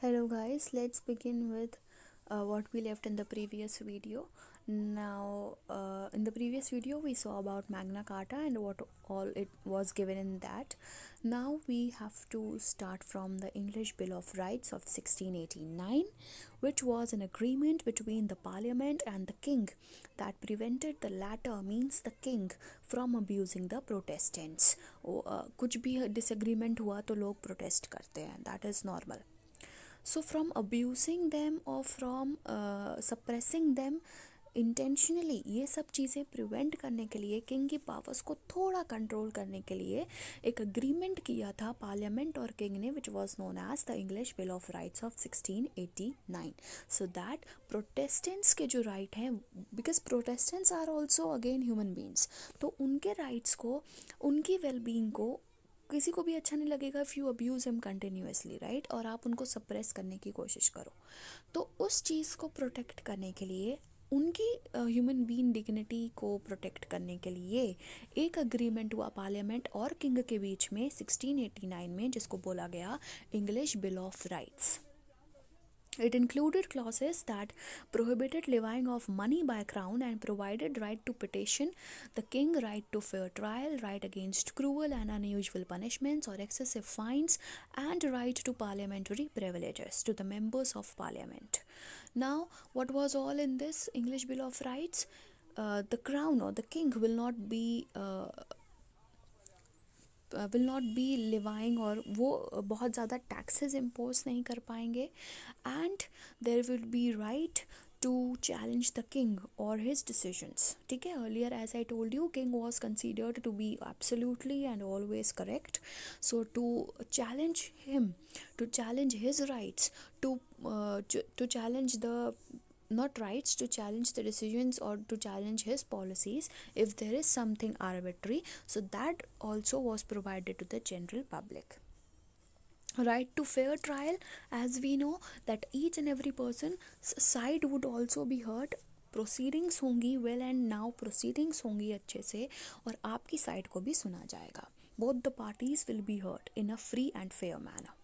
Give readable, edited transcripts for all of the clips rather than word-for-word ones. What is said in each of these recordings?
Hello guys, let's begin with what we left in the previous video. Now, in the previous video, we saw about Magna Carta and what all it was given in that. Now, we have to start from the English Bill of Rights of 1689, which was an agreement between the Parliament and the King that prevented the latter, means the King, from abusing the Protestants. कुछ भी disagreement हुआ तो लोग protest करते हैं, that is normal. So from abusing them or from suppressing them intentionally, ये सब चीज़ें प्रिवेंट करने के लिए, किंग की पावर्स को थोड़ा कंट्रोल करने के लिए एक अग्रीमेंट किया था पार्लियामेंट और किंग ने, which was known as the English bill of rights of 1689. So that Protestants के जो राइट हैं, because Protestants are also again human beings, तो उनके राइट्स को, उनकी वेलबींग को किसी को भी अच्छा नहीं लगेगा if you abuse him continuously, right, और आप उनको सप्रेस करने की कोशिश करो. तो उस चीज़ को प्रोटेक्ट करने के लिए, उनकी ह्यूमन बीइंग डिग्निटी को प्रोटेक्ट करने के लिए एक अग्रीमेंट हुआ पार्लियामेंट और किंग के बीच में 1689 में, जिसको बोला गया English bill of rights. It included clauses that prohibited levying of money by crown and provided right to petition the king, right to fair trial, right against cruel and unusual punishments or excessive fines, and right to parliamentary privileges to the members of parliament. Now, what was all in this English Bill of Rights? The crown or the king will not be levying, और वो बहुत ज़्यादा taxes impose नहीं कर पाएंगे, and there will be right to challenge the king or his decisions. ठीक है, earlier as I told you, king was considered to be absolutely and always correct. So to challenge him, to challenge his rights, to challenge the not rights, to challenge the decisions or to challenge his policies if there is something arbitrary, so that also was provided to the general public. Right to fair trial, as we know that each and every person's side would also be heard. Proceedings होंगी well and now proceedings होंगी अच्छे से, और आपकी side को भी सुना जाएगा. Both the parties will be heard in a free and fair manner.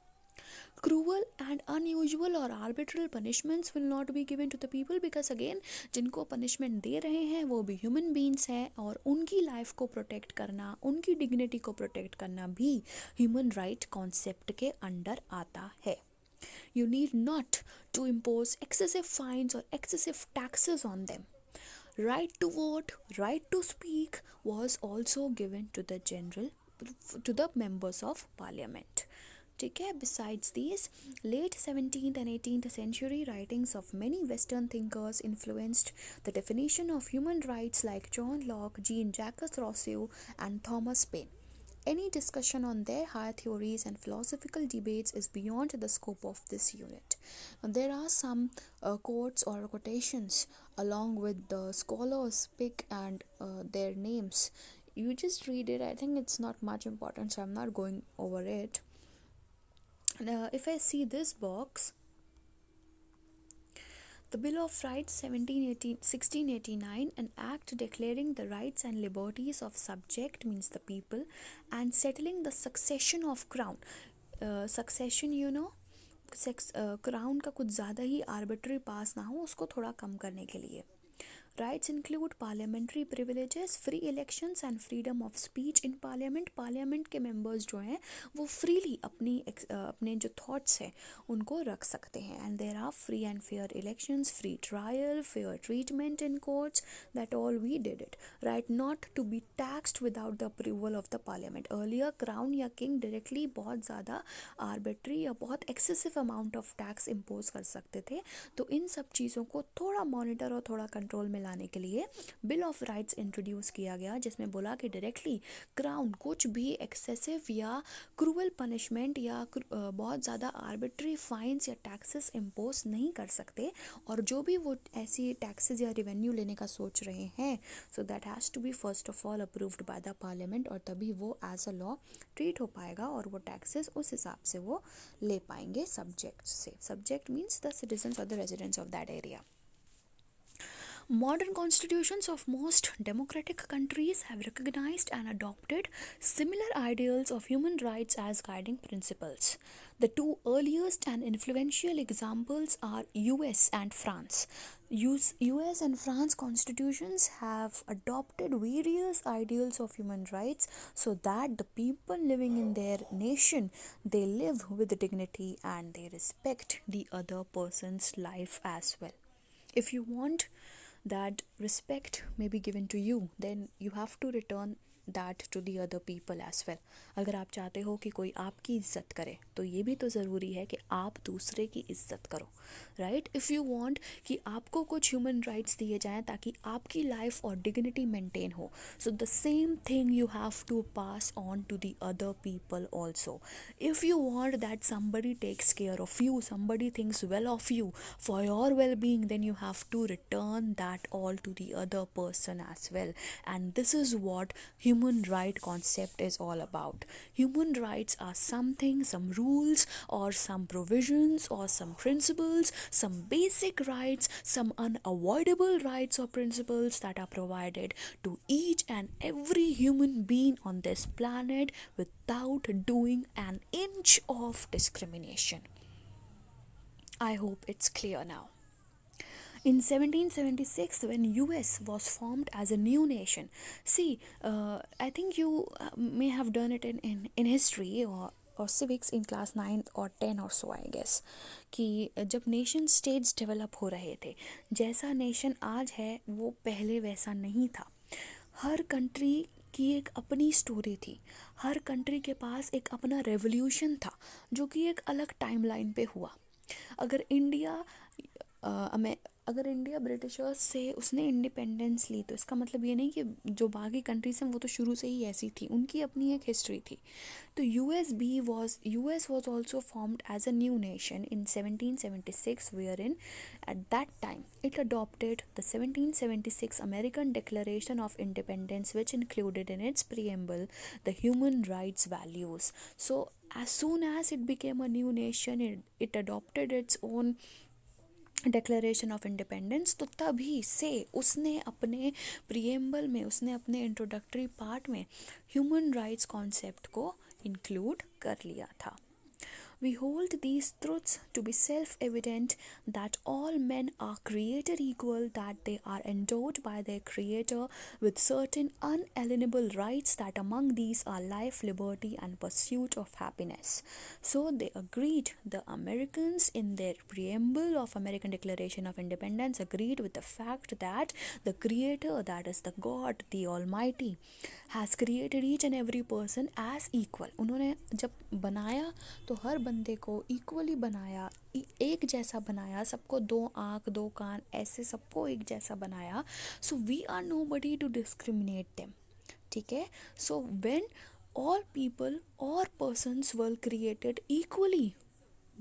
Cruel and unusual or arbitrary punishments will not be given to the people, because again जिनको punishment दे रहे हैं वो भी human beings हैं, और उनकी life को protect करना, उनकी dignity को protect करना भी human right concept के अंडर आता है. You need not to impose excessive fines or excessive taxes on them. Right to vote, right to speak was also given to the members of parliament. ठीक है. Besides these, late 17th and 18th century writings of many Western thinkers influenced the definition of human rights, like John Locke, Jean-Jacques Rousseau, and Thomas Paine. Any discussion on their higher theories and philosophical debates is beyond the scope of this unit. There are some quotes or quotations along with the scholars pick and their names. You just read it. I think it's not much important, so I'm not going over it. If I see this box, the Bill of Rights 1689, an act declaring the rights and liberties of subject, means the people, and settling the succession of crown. Succession, you know, crown का कुछ ज़्यादा ही arbitrary पास ना हो, उसको थोड़ा कम करने के लिए. Rights include parliamentary privileges, free elections and freedom of speech in parliament. Parliament के मेंबर्स जो हैं वो फ्रीली अपने जो थॉट्स हैं उनको रख सकते हैं. And there are free and fair elections, free trial, fair treatment in courts, that all we did it. Right not to be taxed without the approval of the parliament. Earlier crown या king directly बहुत ज़्यादा arbitrary या बहुत excessive amount of tax impose कर सकते थे. तो इन सब चीज़ों को थोड़ा मॉनिटर और थोड़ा कंट्रोल में लाने के लिए बिल ऑफ राइट्स इंट्रोड्यूस किया गया, जिसमें बोला कि डायरेक्टली क्राउन कुछ भी एक्सेसिव या क्रूअल पनिशमेंट या बहुत ज़्यादा आर्बिट्री फाइन्स या टैक्सेस इम्पोज नहीं कर सकते, और जो भी वो ऐसी टैक्सेस या रेवेन्यू लेने का सोच रहे हैं, so that has to be first of all approved by the parliament, और तभी वो एज अ लॉ ट्रीट हो पाएगा, और वो टैक्सेस उस हिसाब से वो ले पाएंगे सब्जेक्ट से. सब्जेक्ट मीन्स द सिटीजन्स और the residents of that area. Modern constitutions of most democratic countries have recognized and adopted similar ideals of human rights as guiding principles. The two earliest and influential examples are US and France. US and France constitutions have adopted various ideals of human rights so that the people living in their nation, they live with dignity and they respect the other person's life as well. If you want that respect may be given to you, then you have to return that to the other people as well. अगर आप चाहते हो कि कोई आपकी इज्जत करे तो ये भी तो ज़रूरी है कि आप दूसरे की इज्जत करो, राइट? इफ़ यू वांट कि आपको कुछ ह्यूमन राइट्स दिए जाएं ताकि आपकी लाइफ और डिग्निटी मेंटेन हो, so the same thing you have to pass on to the other people also. If you want that somebody takes care of you, somebody thinks well of you for your well-being, then you have to return that all to the other person as well. And this is what human right concept is all about. Human rights are something, some rules or some provisions or some principles, some basic rights, some unavoidable rights or principles that are provided to each and every human being on this planet without doing an inch of discrimination. I hope it's clear now. In 1776, when US was formed as a new nation, see, I think you may have done it in history or civics in class 9 or 10 or so, I guess, कि जब nation states develop हो रहे थे, जैसा nation आज है वो पहले वैसा नहीं था. हर कंट्री की एक अपनी स्टोरी थी, हर कंट्री के पास एक अपना रेवोल्यूशन था जो कि एक अलग टाइमलाइन पे हुआ. अगर इंडिया ब्रिटिशर्स से उसने इंडिपेंडेंस ली तो इसका मतलब ये नहीं कि जो बाकी कंट्रीज हैं वो तो शुरू से ही ऐसी थी, उनकी अपनी एक हिस्ट्री थी. तो US was also formed as a new nation in 1776, wherein at that time it adopted the 1776 American Declaration of Independence, which included in its preamble the human rights values. So as soon as it became a new nation, it adopted its own declaration of independence. तो तभी से उसने अपने preamble में, उसने अपने introductory part में human rights concept को इंक्लूड कर लिया था. We hold these truths to be self-evident, that all men are created equal, that they are endowed by their Creator with certain unalienable rights, that among these are life, liberty, and pursuit of happiness. So they agreed, the Americans in their preamble of American Declaration of Independence agreed with the fact that the Creator, that is the God, the Almighty, has created each and every person as equal. उन्होंने जब बनाया तो हर बंदे को equally बनाया, एक जैसा बनाया, सबको 2 आँख 2 कान ऐसे सबको एक जैसा बनाया. So we are nobody to discriminate them, ठीक है. So when all people or persons were created equally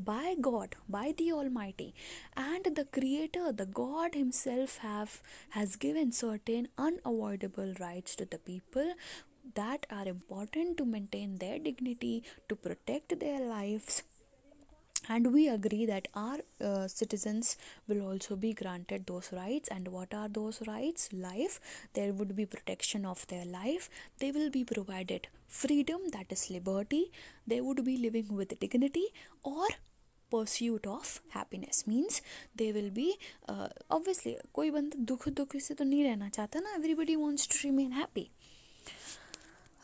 by God, by the Almighty, and the Creator, the God himself has given certain unavoidable rights to the people that are important to maintain their dignity, to protect their lives. And we agree that our citizens will also be granted those rights. And what are those rights? Life, there would be protection of their life, they will be provided freedom, that is liberty, they would be living with dignity, or pursuit of happiness means they will be obviously कोई बंदा दुख से तो नहीं रहना चाहता ना, everybody wants to remain happy.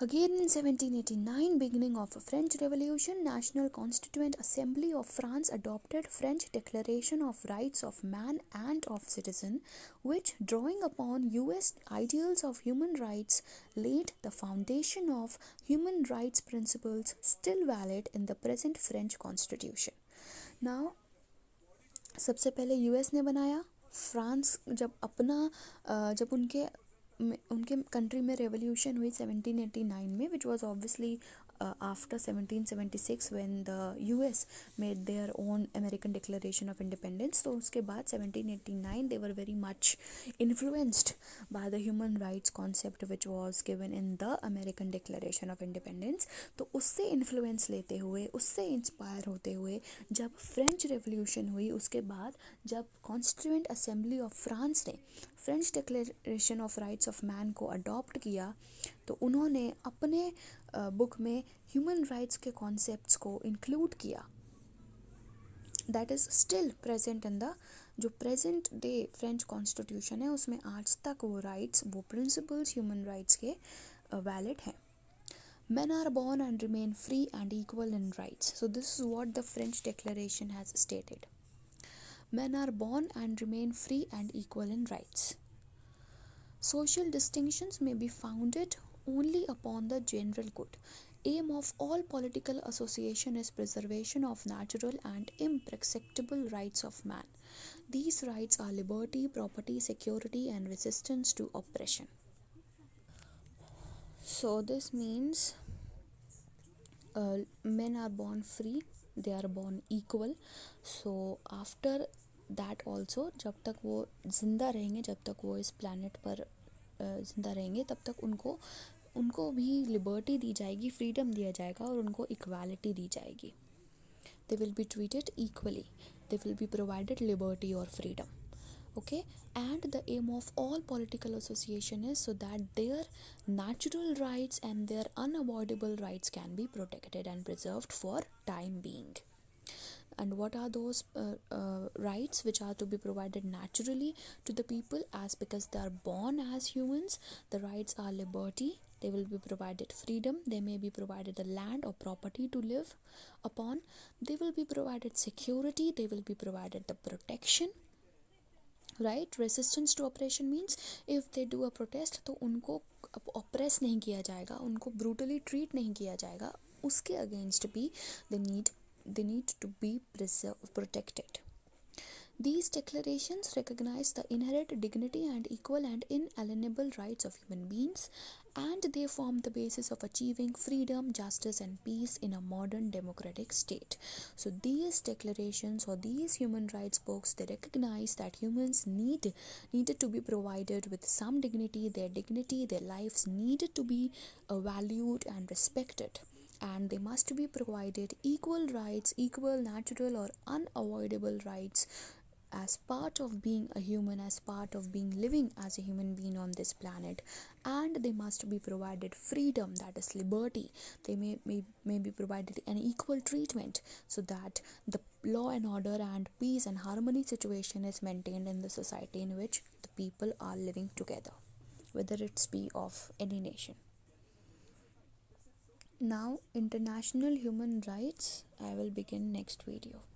Again in 1789, beginning of a French Revolution, National Constituent Assembly of France adopted French Declaration of Rights of Man and of Citizen, which, drawing upon US ideals of human rights, laid the foundation of human rights principles still valid in the present French Constitution. Now, सबसे पहले US ने बनाया, France जब उनके country में revolution हुई 1789 में, which was obviously after 1776 when the US made their own American Declaration of Independence, तो उसके बाद 1789 they were very much influenced by the human rights concept which was given in the American Declaration of Independence. तो उससे influence लेते हुए, उससे inspire होते हुए जब फ्रेंच रेवोल्यूशन हुई, उसके बाद जब कॉन्स्टिट्यूएंट असेंबली ऑफ फ्रांस ने French declaration of rights of man को अडॉप्ट किया, तो उन्होंने अपने बुक में ह्यूमन राइट्स के कॉन्सेप्ट्स को इंक्लूड किया. That is still present in the जो प्रेजेंट डे फ्रेंच कॉन्स्टिट्यूशन है, उसमें आज तक वो राइट्स, वो प्रिंसिपल्स ह्यूमन राइट्स के वैलिड हैं. Men are born and remain free and equal in rights. So this is what the French Declaration has stated. Men are born and remain free and equal in rights. Social distinctions may be founded only upon the general good. Aim of all political association is preservation of natural and imprescriptible rights of man. These rights are liberty, property, security, and resistance to oppression. So this means men are born free, they are born equal. So after that also, जब तक वो ज़िंदा रहेंगे, जब तक वो इस planet पर ज़िंदा रहेंगे, तब तक उनको भी लिबर्टी दी जाएगी, फ्रीडम दिया जाएगा और उनको इक्वालिटी दी जाएगी. They will be treated equally. They will be provided liberty or freedom. Okay, and the aim of all political association is so that their natural rights and their unavoidable rights can be protected and preserved for time being. And what are those rights which are to be provided naturally to the people, as because they are born as humans? The rights are liberty, they will be provided freedom, they may be provided the land or property to live upon, they will be provided security, they will be provided the protection. Right. Resistance to oppression means if they do a protest, तो उनको oppress नहीं किया जाएगा, उनको brutally treat नहीं किया जाएगा, उसके अगेंस्ट भी they need to be protected. These declarations recognize the inherent dignity and equal and inalienable rights of human beings, and they form the basis of achieving freedom, justice, and peace in a modern democratic state. So these declarations or these human rights books, they recognize that humans needed to be provided with some dignity. Their lives needed to be valued and respected. And they must be provided equal rights, equal natural or unavoidable rights as part of being a human, as part of being living as a human being on this planet. And they must be provided freedom, that is liberty. They may be provided an equal treatment, so that the law and order and peace and harmony situation is maintained in the society in which the people are living together, whether it's be of any nation. Now, international human rights, I will begin next video.